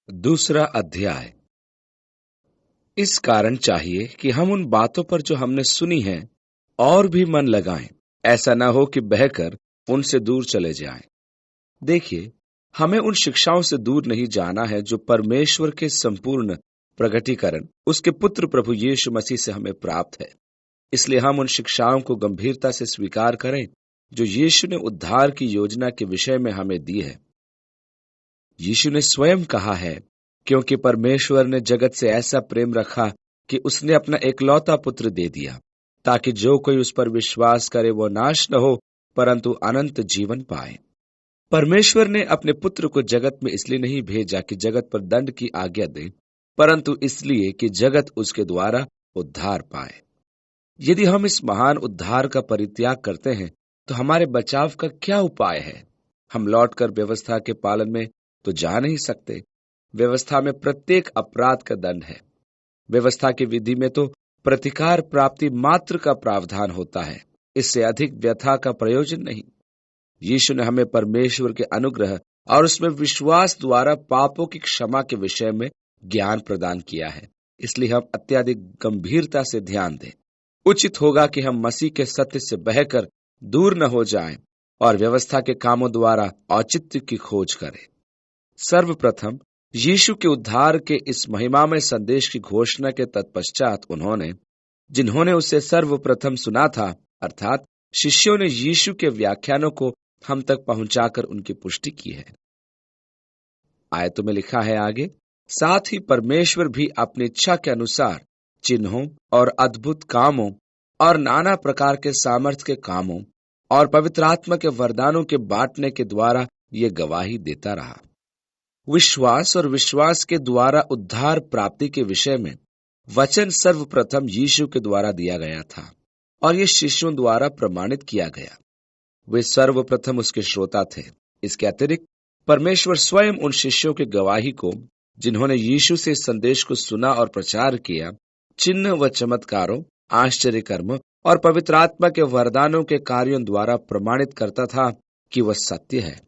दूसरा अध्याय। इस कारण चाहिए कि हम उन बातों पर जो हमने सुनी हैं और भी मन लगाएं, ऐसा ना हो कि बहकर उनसे दूर चले जाएं। देखिए, हमें उन शिक्षाओं से दूर नहीं जाना है जो परमेश्वर के संपूर्ण प्रगटीकरण, उसके पुत्र प्रभु यीशु मसीह से हमें प्राप्त है। इसलिए हम उन शिक्षाओं को गंभीरता से स्वीकार करें जो यीशु ने उद्धार की योजना के विषय में हमें दी है। यीशु ने स्वयं कहा है, क्योंकि परमेश्वर ने जगत से ऐसा प्रेम रखा कि उसने अपना एकलौता पुत्र दे दिया, ताकि जो कोई उस पर विश्वास करे वो नाश न हो, परंतु अनंत जीवन पाए। परमेश्वर ने अपने पुत्र को जगत में इसलिए नहीं भेजा कि जगत पर दंड की आज्ञा दे, परंतु इसलिए कि जगत उसके द्वारा उद्धार पाए। यदि हम इस महान उद्धार का परित्याग करते हैं तो हमारे बचाव का क्या उपाय है? हम लौटकर व्यवस्था के पालन में तो जा नहीं सकते। व्यवस्था में प्रत्येक अपराध का दंड है। व्यवस्था की विधि में तो प्रतिकार प्राप्ति मात्र का प्रावधान होता है, इससे अधिक व्यथा का प्रयोजन नहीं। यीशु ने हमें परमेश्वर के अनुग्रह और उसमें विश्वास द्वारा पापों की क्षमा के विषय में ज्ञान प्रदान किया है। इसलिए हम अत्यधिक गंभीरता से ध्यान दें। उचित होगा कि हम मसीह के सत्य से बहकर दूर न हो जाएं और व्यवस्था के कामों द्वारा औचित्य की खोज करें। सर्वप्रथम यीशु के उद्धार के इस महिमामय संदेश की घोषणा के तत्पश्चात जिन्होंने उसे सर्वप्रथम सुना था, अर्थात शिष्यों ने यीशु के व्याख्यानों को हम तक पहुंचाकर उनकी पुष्टि की है। आयतों में लिखा है आगे, साथ ही परमेश्वर भी अपनी इच्छा के अनुसार चिन्हों और अद्भुत कामों और नाना प्रकार के सामर्थ्य के कामों और पवित्र आत्मा के वरदानों के बांटने के द्वारा ये गवाही देता रहा। विश्वास और विश्वास के द्वारा उद्धार प्राप्ति के विषय में वचन सर्वप्रथम यीशु के द्वारा दिया गया था और ये शिष्यों द्वारा प्रमाणित किया गया। वे सर्वप्रथम उसके श्रोता थे। इसके अतिरिक्त परमेश्वर स्वयं उन शिष्यों की गवाही को, जिन्होंने यीशु से इस संदेश को सुना और प्रचार किया, चिन्ह व चमत्कारों, आश्चर्य कर्म और पवित्र आत्मा के वरदानों के कार्यों द्वारा प्रमाणित करता था कि वह सत्य है।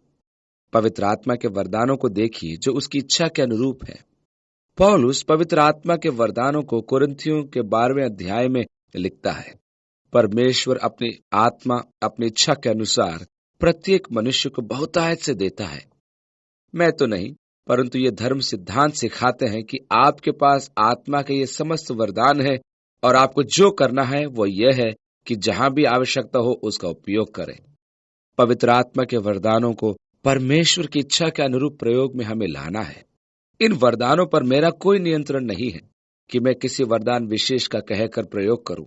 पवित्र आत्मा के वरदानों को देखिए जो उसकी इच्छा के अनुरूप है। पौलुस पवित्र आत्मा के वरदानों को कुरिन्थियों के 12वें अध्याय में लिखता है। परमेश्वर अपनी आत्मा अपनी इच्छा के अनुसार प्रत्येक मनुष्य को बहुतायत से देता है। मैं तो नहीं, परंतु ये धर्म सिद्धांत सिखाते हैं कि आपके पास आत्मा के ये समस्त वरदान है और आपको जो करना है वो यह है कि जहां भी आवश्यकता हो उसका उपयोग करें। पवित्र आत्मा के वरदानों को परमेश्वर की इच्छा के अनुरूप प्रयोग में हमें लाना है। इन वरदानों पर मेरा कोई नियंत्रण नहीं है कि मैं किसी वरदान विशेष का कहकर प्रयोग करूं।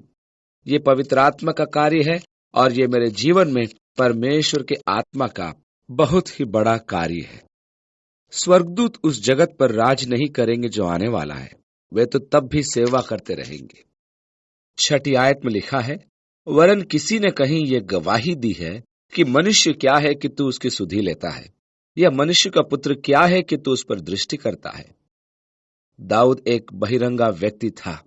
ये पवित्र आत्मा का कार्य है और ये मेरे जीवन में परमेश्वर के आत्मा का बहुत ही बड़ा कार्य है। स्वर्गदूत उस जगत पर राज नहीं करेंगे जो आने वाला है, वे तो तब भी सेवा करते रहेंगे। 6 आयत में लिखा है, वरन किसी ने कहीं ये गवाही दी है कि मनुष्य क्या है कि तू उसकी सुधि लेता है, या मनुष्य का पुत्र क्या है कि तू उस पर दृष्टि करता है। दाऊद एक बहिरंगा व्यक्ति था।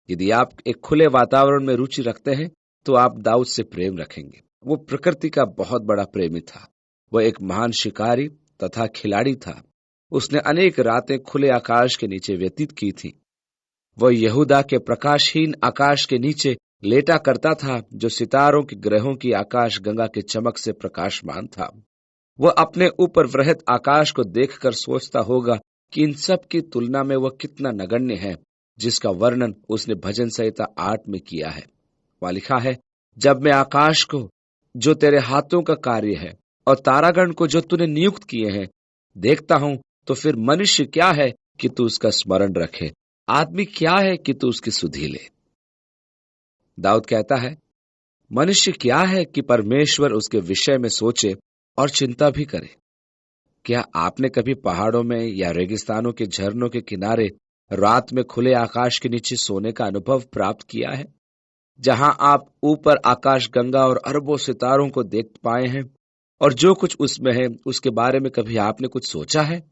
यदि आप एक खुले वातावरण में रुचि रखते हैं तो आप दाऊद से प्रेम रखेंगे। वो प्रकृति का बहुत बड़ा प्रेमी था। वह एक महान शिकारी तथा खिलाड़ी था। उसने अनेक रातें खुले आकाश के नीचे व्यतीत की थी। वह यहूदा के प्रकाशहीन आकाश के नीचे लेटा करता था, जो सितारों के ग्रहों की आकाश गंगा की चमक से प्रकाशमान था। वह अपने ऊपर वृहत आकाश को देखकर सोचता होगा कि इन सब की तुलना में वह कितना नगण्य है, जिसका वर्णन उसने भजन संहिता 8 में किया है। वहां लिखा है, जब मैं आकाश को जो तेरे हाथों का कार्य है और तारागण को जो तूने नियुक्त किए हैं देखता हूं, तो फिर मनुष्य क्या है कि तू उसका स्मरण रखे, आदमी क्या है कि तू उसकी सुधि ले। दाऊद कहता है, मनुष्य क्या है कि परमेश्वर उसके विषय में सोचे और चिंता भी करे। क्या आपने कभी पहाड़ों में या रेगिस्तानों के झरनों के किनारे रात में खुले आकाश के नीचे सोने का अनुभव प्राप्त किया है, जहां आप ऊपर आकाश गंगा और अरबों सितारों को देख पाए हैं और जो कुछ उसमें है उसके बारे में कभी आपने कुछ सोचा है?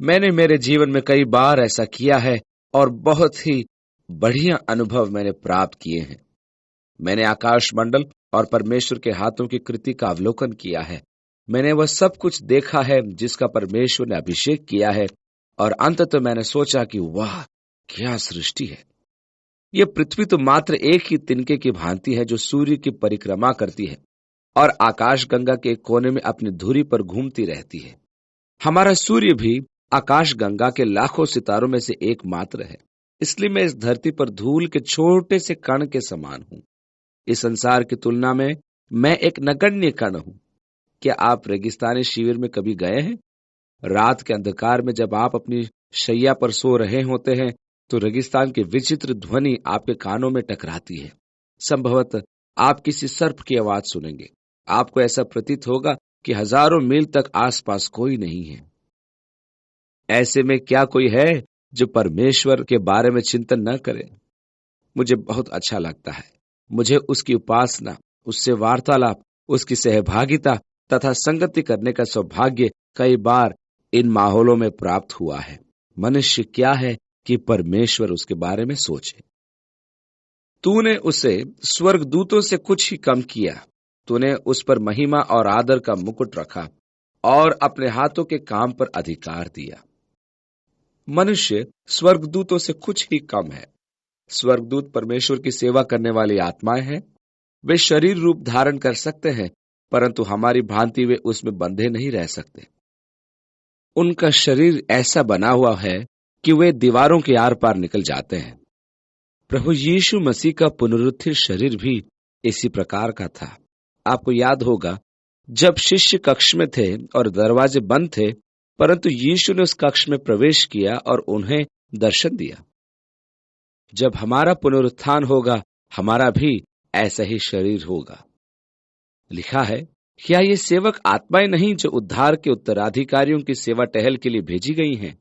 मैंने मेरे जीवन में कई बार ऐसा किया है और बहुत ही बढ़िया अनुभव मैंने प्राप्त किए हैं। मैंने आकाश मंडल और परमेश्वर के हाथों की कृति का अवलोकन किया है। मैंने वह सब कुछ देखा है जिसका परमेश्वर ने अभिषेक किया है और अंततः मैंने सोचा कि वाह, क्या सृष्टि है। यह पृथ्वी तो मात्र एक ही तिनके की भांति है जो सूर्य की परिक्रमा करती है और आकाश गंगा के एक कोने में अपनी धुरी पर घूमती रहती है। हमारा सूर्य भी आकाश गंगा के लाखों सितारों में से एक मात्र है। इसलिए मैं इस धरती पर धूल के छोटे से कण के समान हूं। इस संसार की तुलना में मैं एक नगण्य कण हूं। क्या आप रेगिस्तानी शिविर में कभी गए हैं? रात के अंधकार में जब आप अपनी शैया पर सो रहे होते हैं तो रेगिस्तान की विचित्र ध्वनि आपके कानों में टकराती है। संभवतः आप किसी सर्प की आवाज सुनेंगे। आपको ऐसा प्रतीत होगा कि हजारों मील तक आसपास कोई नहीं है। ऐसे में क्या कोई है जो परमेश्वर के बारे में चिंतन न करे? मुझे बहुत अच्छा लगता है। मुझे उसकी उपासना, उससे वार्तालाप, उसकी सहभागिता तथा संगति करने का सौभाग्य कई बार इन माहौलों में प्राप्त हुआ है। मनुष्य क्या है कि परमेश्वर उसके बारे में सोचे। तूने उसे स्वर्गदूतों से कुछ ही कम किया। तूने उस पर महिमा और आदर का मुकुट रखा और अपने हाथों के काम पर अधिकार दिया। मनुष्य स्वर्गदूतों से कुछ ही कम है। स्वर्गदूत परमेश्वर की सेवा करने वाली आत्माएं हैं। वे शरीर रूप धारण कर सकते हैं, परंतु हमारी भांति वे उसमें बंधे नहीं रह सकते। उनका शरीर ऐसा बना हुआ है कि वे दीवारों के आर पार निकल जाते हैं। प्रभु यीशु मसीह का पुनरुत्थित शरीर भी इसी प्रकार का था। आपको याद होगा, जब शिष्य कक्ष में थे और दरवाजे बंद थे, परंतु यीशु ने उस कक्ष में प्रवेश किया और उन्हें दर्शन दिया। जब हमारा पुनरुत्थान होगा, हमारा भी ऐसा ही शरीर होगा। लिखा है, क्या ये सेवक आत्माएं नहीं जो उद्धार के उत्तराधिकारियों की सेवा टहल के लिए भेजी गई हैं?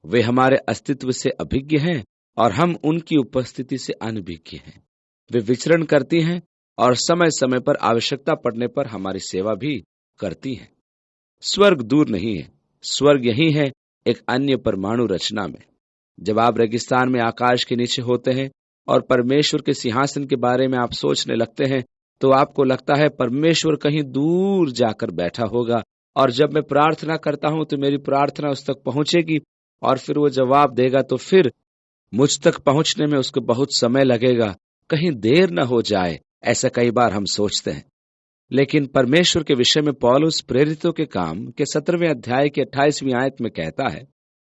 वे हमारे अस्तित्व से अभिज्ञ हैं और हम उनकी उपस्थिति से अनभिज्ञ हैं। वे विचरण करती हैं और समय समय पर आवश्यकता पड़ने पर हमारी सेवा भी करती हैं। स्वर्ग दूर नहीं है, स्वर्ग यही है, एक अन्य परमाणु रचना में। जब आप रेगिस्तान में आकाश के नीचे होते हैं और परमेश्वर के सिंहासन के बारे में आप सोचने लगते हैं, तो आपको लगता है परमेश्वर कहीं दूर जाकर बैठा होगा, और जब मैं प्रार्थना करता हूं तो मेरी प्रार्थना उस तक पहुंचेगी और फिर वो जवाब देगा, तो फिर मुझ तक पहुंचने में उसको बहुत समय लगेगा, कहीं देर न हो जाए, ऐसा कई बार हम सोचते हैं। लेकिन परमेश्वर के विषय में पौलुस प्रेरितों के काम के 17वें अध्याय के 28वीं आयत में कहता है,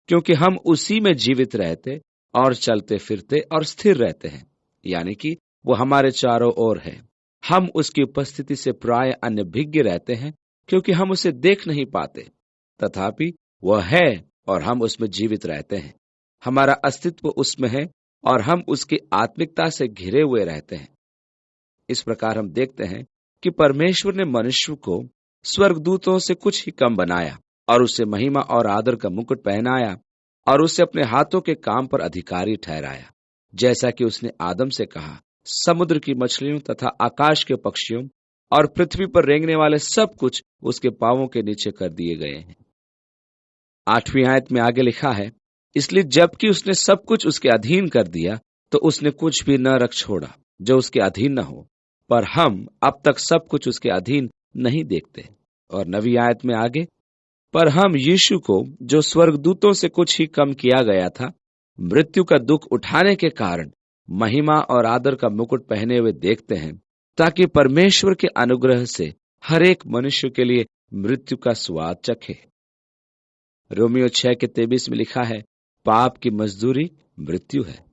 क्योंकि हम उसी में जीवित रहते और चलते फिरते और स्थिर रहते हैं, यानी कि वो हमारे चारों ओर है। हम उसकी उपस्थिति से प्राय अनभिज्ञ रहते हैं, क्योंकि हम उसे देख नहीं पाते, तथापि वह है और हम उसमें जीवित रहते हैं। हमारा अस्तित्व उसमें है और हम उसकी आत्मिकता से घिरे हुए रहते हैं। इस प्रकार हम देखते हैं कि परमेश्वर ने मनुष्य को स्वर्गदूतों से कुछ ही कम बनाया और उसे महिमा और आदर का मुकुट पहनाया और उसे अपने हाथों के काम पर अधिकारी ठहराया। जैसा कि उसने आदम से कहा, समुद्र की मछलियों तथा आकाश के पक्षियों और पृथ्वी पर रेंगने वाले सब कुछ उसके पांवों के नीचे कर दिए गए हैं। 8वीं आयत में आगे लिखा है, इसलिए जबकि उसने सब कुछ उसके अधीन कर दिया, तो उसने कुछ भी न रख छोड़ा जो उसके अधीन न हो। पर हम अब तक सब कुछ उसके अधीन नहीं देखते। और 9वीं आयत में आगे, पर हम यीशु को, जो स्वर्गदूतों से कुछ ही कम किया गया था, मृत्यु का दुख उठाने के कारण महिमा और आदर का मुकुट पहने हुए देखते हैं, ताकि परमेश्वर के अनुग्रह से हर एक मनुष्य के लिए मृत्यु का स्वाद चखे। रोमियो 6:23 में लिखा है, पाप की मजदूरी मृत्यु है।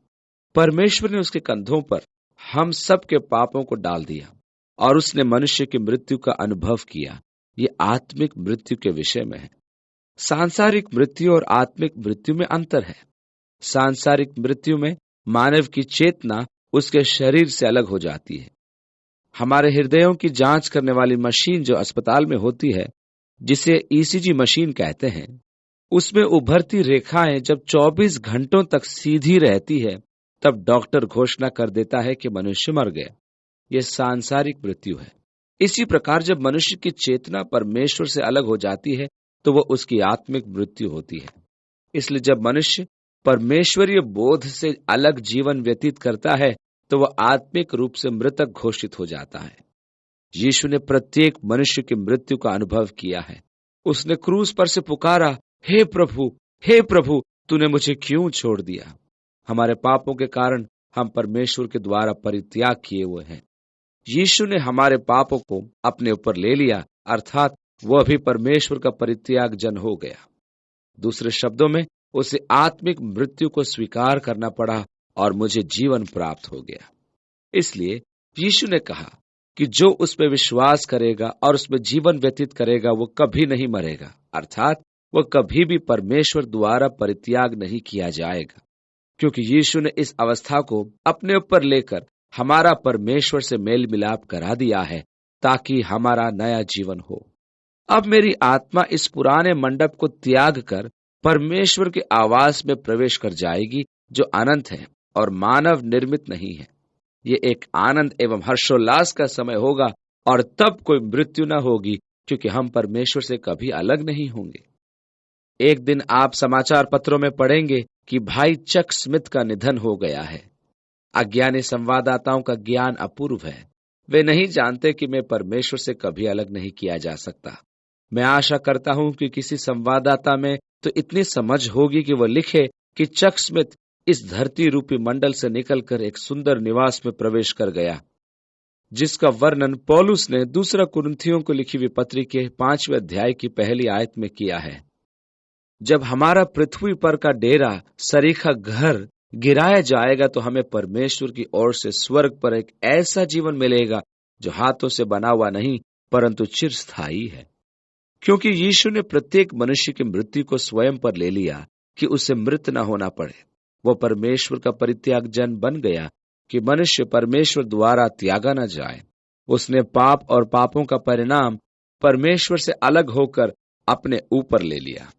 परमेश्वर ने उसके कंधों पर हम सब के पापों को डाल दिया और उसने मनुष्य की मृत्यु का अनुभव किया। ये आत्मिक मृत्यु के विषय में है। सांसारिक मृत्यु और आत्मिक मृत्यु में अंतर है। सांसारिक मृत्यु में मानव की चेतना उसके शरीर से अलग हो जाती है। हमारे हृदयों की जांच करने वाली मशीन जो अस्पताल में होती है, जिसे ईसीजी मशीन कहते हैं, उसमें उभरती रेखाएं जब 24 घंटों तक सीधी रहती है, तब डॉक्टर घोषणा कर देता है कि मनुष्य मर गया। यह सांसारिक मृत्यु है। इसी प्रकार जब मनुष्य की चेतना परमेश्वर से अलग हो जाती है, तो वह उसकी आत्मिक मृत्यु होती है। इसलिए जब मनुष्य परमेश्वरीय बोध से अलग जीवन व्यतीत करता है, तो वह आत्मिक रूप से मृतक घोषित हो जाता है। यीशु ने प्रत्येक मनुष्य की मृत्यु का अनुभव किया है। उसने क्रूस पर से पुकारा, हे प्रभु, हे प्रभु, तूने मुझे क्यों छोड़ दिया? हमारे पापों के कारण हम परमेश्वर के द्वारा परित्याग किए हुए हैं। यीशु ने हमारे पापों को अपने ऊपर ले लिया, अर्थात वह भी परमेश्वर का परित्याग जन हो गया। दूसरे शब्दों में, उसे आत्मिक मृत्यु को स्वीकार करना पड़ा और मुझे जीवन प्राप्त हो गया। इसलिए यीशु ने कहा कि जो उस पर विश्वास करेगा और उसमें जीवन व्यतीत करेगा वो कभी नहीं मरेगा, अर्थात वह कभी भी परमेश्वर द्वारा परित्याग नहीं किया जाएगा, क्योंकि यीशु ने इस अवस्था को अपने ऊपर लेकर हमारा परमेश्वर से मेल मिलाप करा दिया है, ताकि हमारा नया जीवन हो। अब मेरी आत्मा इस पुराने मंडप को त्याग कर परमेश्वर के आवास में प्रवेश कर जाएगी, जो अनंत है और मानव निर्मित नहीं है। ये एक आनंद एवं हर्षोल्लास का समय होगा और तब कोई मृत्यु न होगी, क्योंकि हम परमेश्वर से कभी अलग नहीं होंगे। एक दिन आप समाचार पत्रों में पढ़ेंगे कि भाई चक स्मिथ का निधन हो गया है। अज्ञानी संवाददाताओं का ज्ञान अपूर्व है। वे नहीं जानते कि मैं परमेश्वर से कभी अलग नहीं किया जा सकता। मैं आशा करता हूं कि किसी संवाददाता में तो इतनी समझ होगी कि वह लिखे कि चक स्मिथ इस धरती रूपी मंडल से निकलकर एक सुंदर निवास में प्रवेश कर गया, जिसका वर्णन पौलुस ने दूसरा कुरिन्थियों को लिखी हुई पत्री के 5वें अध्याय की पहली आयत में किया है। जब हमारा पृथ्वी पर का डेरा सरीखा घर गिराया जाएगा तो हमें परमेश्वर की ओर से स्वर्ग पर एक ऐसा जीवन मिलेगा जो हाथों से बना हुआ नहीं, परंतु चिरस्थायी है। क्योंकि यीशु ने प्रत्येक मनुष्य की मृत्यु को स्वयं पर ले लिया कि उसे मृत न होना पड़े। वो परमेश्वर का परित्याग जन बन गया कि मनुष्य परमेश्वर द्वारा त्यागा न जाए। उसने पाप और पापों का परिणाम परमेश्वर से अलग होकर अपने ऊपर ले लिया।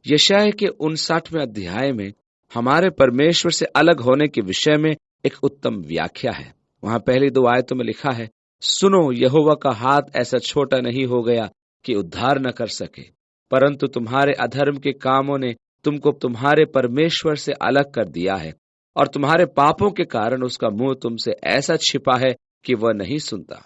यशायाह के 59वें अध्याय में हमारे परमेश्वर से अलग होने के विषय में एक उत्तम व्याख्या है। वहां पहली 2 आयतों में लिखा है, सुनो, यहोवा का हाथ ऐसा छोटा नहीं हो गया कि उद्धार न कर सके, परंतु तुम्हारे अधर्म के कामों ने तुमको तुम्हारे परमेश्वर से अलग कर दिया है, और तुम्हारे पापों के कारण उसका मुंह तुमसे ऐसा छिपा है कि वह नहीं सुनता।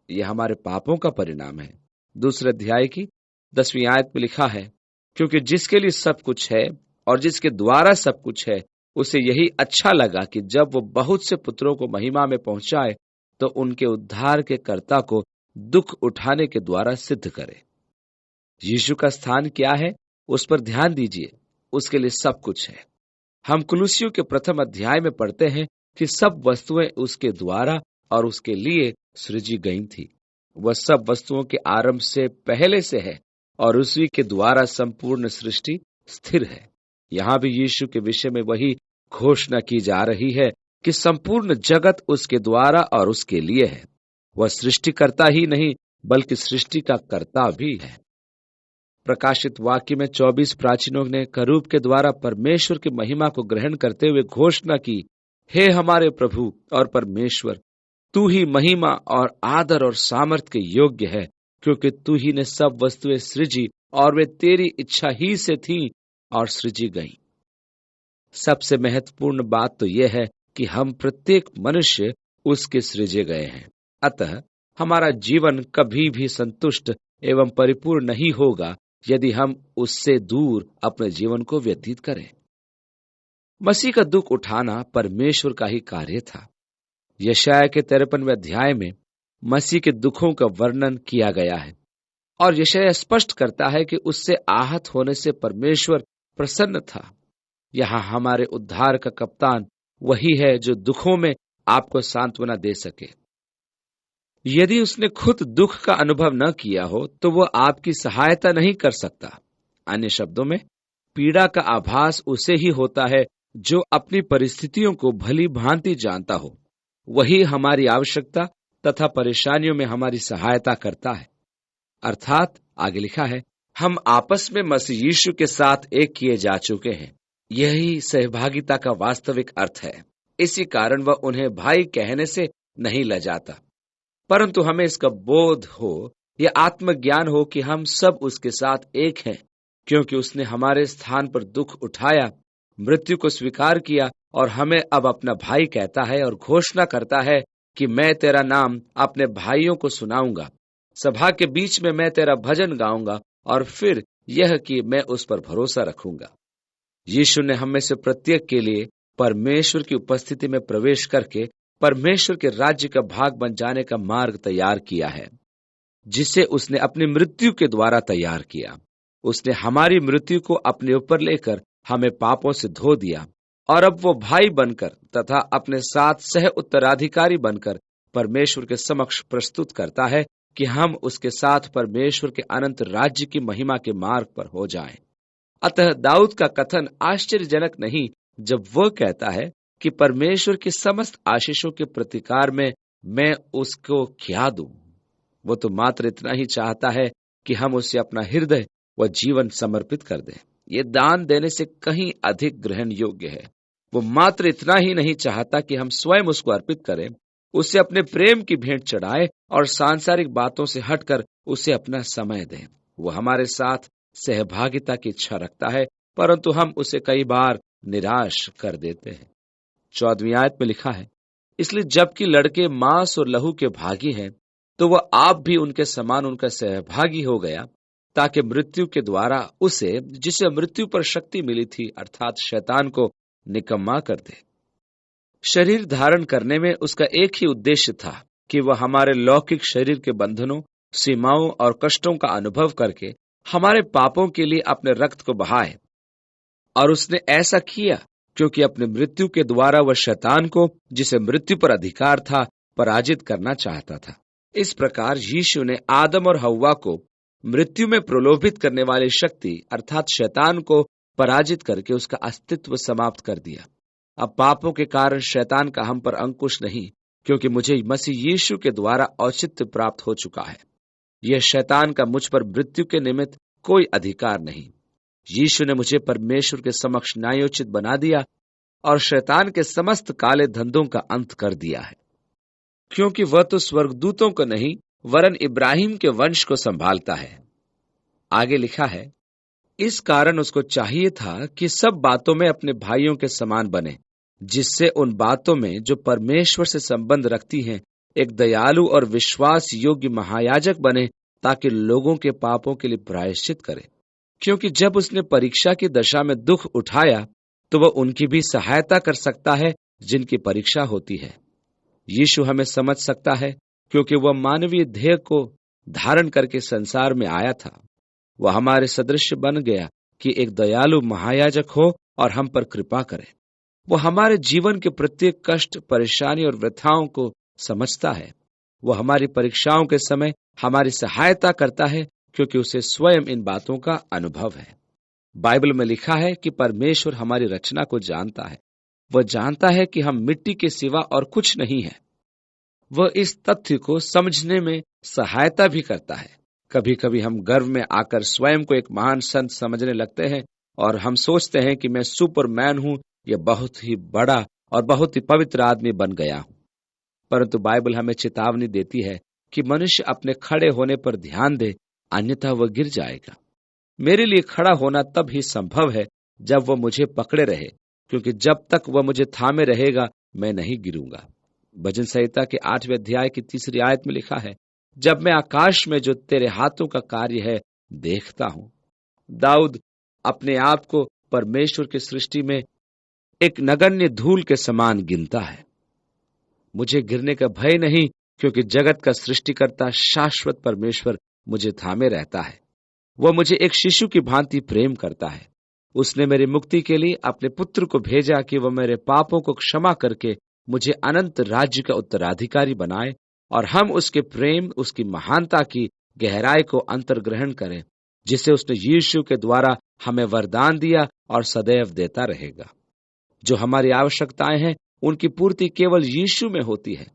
यह हमारे पापों का परिणाम है। दूसरे अध्याय की 10वीं आयत में लिखा है, क्योंकि जिसके लिए सब कुछ है और जिसके द्वारा सब कुछ है, उसे यही अच्छा लगा कि जब वो बहुत से पुत्रों को महिमा में पहुंचाए तो उनके उद्धार के कर्ता को दुख उठाने के द्वारा सिद्ध करे। यीशु का स्थान क्या है, उस पर ध्यान दीजिए। उसके लिए सब कुछ है। हम कुलुस्सियों के 1 अध्याय में पढ़ते हैं कि सब वस्तुएं उसके द्वारा और उसके लिए सृजी गई थी। वह सब वस्तुओं के आरंभ से पहले से है और उसी के द्वारा संपूर्ण सृष्टि स्थिर है। यहाँ भी यीशु के विषय में वही घोषणा की जा रही है कि संपूर्ण जगत उसके द्वारा और उसके लिए है। वह सृष्टिकर्ता ही नहीं बल्कि सृष्टि का कर्ता भी है। प्रकाशित वाक्य में 24 प्राचीनों ने करूब के द्वारा परमेश्वर की महिमा को ग्रहण करते हुए घोषणा की, हे हमारे प्रभु और परमेश्वर, तू ही महिमा और आदर और सामर्थ के योग्य है, क्योंकि तू ही ने सब वस्तुएं सृजी और वे तेरी इच्छा ही से थीं और सृजी गईं। सबसे महत्वपूर्ण बात तो यह है कि हम प्रत्येक मनुष्य उसके सृजे गए हैं। अतः हमारा जीवन कभी भी संतुष्ट एवं परिपूर्ण नहीं होगा यदि हम उससे दूर अपने जीवन को व्यतीत करें। मसीह का दुख उठाना परमेश्वर का ही कार्य था। यशायाह के 53वें अध्याय में मसीह के दुखों का वर्णन किया गया है और यशायाह स्पष्ट करता है कि उससे आहत होने से परमेश्वर प्रसन्न था। यहाँ हमारे उद्धार का कप्तान वही है जो दुखों में आपको सांत्वना दे सके। यदि उसने खुद दुख का अनुभव न किया हो तो वह आपकी सहायता नहीं कर सकता। अन्य शब्दों में, पीड़ा का आभास उसे ही होता है जो अपनी परिस्थितियों को भली भांति जानता हो। वही हमारी आवश्यकता तथा परेशानियों में हमारी सहायता करता है। अर्थात आगे लिखा है, हम आपस में मसीह यीशु के साथ एक किए जा चुके हैं। यही सहभागिता का वास्तविक अर्थ है। इसी कारण वह उन्हें भाई कहने से नहीं लजाता, परंतु हमें इसका बोध हो, यह आत्मज्ञान हो कि हम सब उसके साथ एक हैं, क्योंकि उसने हमारे स्थान पर दुख उठाया, मृत्यु को स्वीकार किया और हमें अब अपना भाई कहता है और घोषणा करता है कि मैं तेरा नाम अपने भाइयों को सुनाऊंगा, सभा के बीच में मैं तेरा भजन गाऊंगा और फिर यह कि मैं उस पर भरोसा रखूंगा। यीशु ने हम में से प्रत्येक के लिए परमेश्वर की उपस्थिति में प्रवेश करके परमेश्वर के राज्य का भाग बन जाने का मार्ग तैयार किया है, जिसे उसने अपनी मृत्यु के द्वारा तैयार किया। उसने हमारी मृत्यु को अपने ऊपर लेकर हमें पापों से धो दिया, और अब वो भाई बनकर तथा अपने साथ सह उत्तराधिकारी बनकर परमेश्वर के समक्ष प्रस्तुत करता है कि हम उसके साथ परमेश्वर के अनंत राज्य की महिमा के मार्ग पर हो जाएं। अतः दाऊद का कथन आश्चर्यजनक नहीं जब वह कहता है कि परमेश्वर की समस्त आशीषों के प्रतिकार में मैं उसको क्या दूं। वो तो मात्र इतना ही चाहता है कि हम उसे अपना हृदय व जीवन समर्पित कर दें। ये दान देने से कहीं अधिक ग्रहण योग्य है। वो मात्र इतना ही नहीं चाहता कि हम स्वयं उसको अर्पित करें, उसे अपने प्रेम की भेंट चढ़ाए और सांसारिक बातों से हटकर उसे अपना समय दें। वो हमारे साथ सहभागिता की इच्छा रखता है, परंतु हम उसे कई बार निराश कर देते हैं। 14वीं आयत में लिखा है, इसलिए जबकि लड़के मांस और लहू के भागी हैं, तो वह आप भी उनके समान उनका सहभागी हो गया, ताकि मृत्यु के द्वारा उसे, जिसे मृत्यु पर शक्ति मिली थी, अर्थात शैतान को निकम्मा कर दे। शरीर धारण करने में उसका एक ही उद्देश्य था कि वह हमारे लौकिक शरीर के बंधनों, सीमाओं और कष्टों का अनुभव करके हमारे पापों के लिए अपने रक्त को बहाए। और उसने ऐसा किया क्योंकि अपनी मृत्यु के द्वारा वह शैतान को, जिसे मृत्यु पर अधिकार था, पराजित करना चाहता था। इस प्रकार यीशु ने आदम और हव्वा को मृत्यु में प्रलोभित करने वाली शक्ति अर्थात शैतान को पराजित करके उसका अस्तित्व समाप्त कर दिया। अब पापों के कारण शैतान का हम पर अंकुश नहीं, क्योंकि मुझे मसीह यीशु के द्वारा औचित्य प्राप्त हो चुका है। यह शैतान का मुझ पर मृत्यु के निमित्त कोई अधिकार नहीं। यीशु ने मुझे परमेश्वर के समक्ष न्यायोचित बना दिया और शैतान के समस्त काले धंधों का अंत कर दिया है, क्योंकि वह तो स्वर्गदूतों को नहीं वरन इब्राहिम के वंश को संभालता है। आगे लिखा है, इस कारण उसको चाहिए था कि सब बातों में अपने भाइयों के समान बने, जिससे उन बातों में जो परमेश्वर से संबंध रखती हैं एक दयालु और विश्वास योग्य महायाजक बने, ताकि लोगों के पापों के लिए प्रायश्चित करे। क्योंकि जब उसने परीक्षा की दशा में दुख उठाया, तो वह उनकी भी सहायता कर सकता है जिनकी परीक्षा होती है। यीशु हमें समझ सकता है, क्योंकि वह मानवीय देह को धारण करके संसार में आया था। वह हमारे सदृश्य बन गया कि एक दयालु महायाजक हो और हम पर कृपा करे। वह हमारे जीवन के प्रत्येक कष्ट, परेशानी और व्यथाओं को समझता है। वह हमारी परीक्षाओं के समय हमारी सहायता करता है, क्योंकि उसे स्वयं इन बातों का अनुभव है। बाइबल में लिखा है कि परमेश्वर हमारी रचना को जानता है। वह जानता है कि हम मिट्टी के सिवा और कुछ नहीं है। वह इस तथ्य को समझने में सहायता भी करता है। कभी कभी हम गर्व में आकर स्वयं को एक महान संत समझने लगते हैं और हम सोचते हैं कि मैं सुपरमैन हूं, यह बहुत ही बड़ा और बहुत ही पवित्र आदमी बन गया हूं। परंतु बाइबल हमें चेतावनी देती है कि मनुष्य अपने खड़े होने पर ध्यान दे, अन्यथा वह गिर जाएगा। मेरे लिए खड़ा होना तब ही संभव है जब वह मुझे पकड़े रहे, क्योंकि जब तक वह मुझे थामे रहेगा मैं नहीं गिरूंगा। भजन संहिता के 8वें अध्याय की 3री आयत में लिखा है, जब मैं आकाश में जो तेरे हाथों का कार्य है देखता हूं। दाऊद अपने आप को परमेश्वर की सृष्टि में एक नगण्य धूल के समान गिनता है। मुझे गिरने का भय नहीं, क्योंकि जगत का सृष्टिकर्ता शाश्वत परमेश्वर मुझे थामे रहता है। वह मुझे एक शिशु की भांति प्रेम करता है। उसने मेरी मुक्ति के लिए अपने पुत्र को भेजा कि वह मेरे पापों को क्षमा करके मुझे अनंत राज्य का उत्तराधिकारी बनाए और हम उसके प्रेम, उसकी महानता की गहराई को अंतर्ग्रहण करें, जिसे उसने यीशु के द्वारा हमें वरदान दिया और सदैव देता रहेगा। जो हमारी आवश्यकताएं हैं उनकी पूर्ति केवल यीशु में होती है।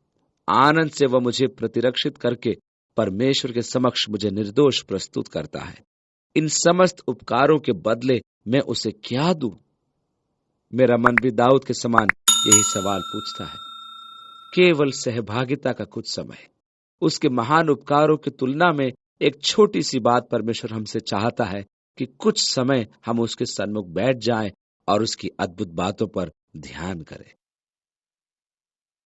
आनंद से वह मुझे प्रतिरक्षित करके परमेश्वर के समक्ष मुझे निर्दोष प्रस्तुत करता है। इन समस्त उपकारों के बदले मैं उसे क्या दूं? मेरा मन भी दाऊद के समान यही सवाल पूछता है। केवल सहभागिता का कुछ समय, उसके महान उपकारों की तुलना में एक छोटी सी बात परमेश्वर हमसे चाहता है कि कुछ समय हम उसके सन्मुख बैठ जाएं और उसकी अद्भुत बातों पर ध्यान करें।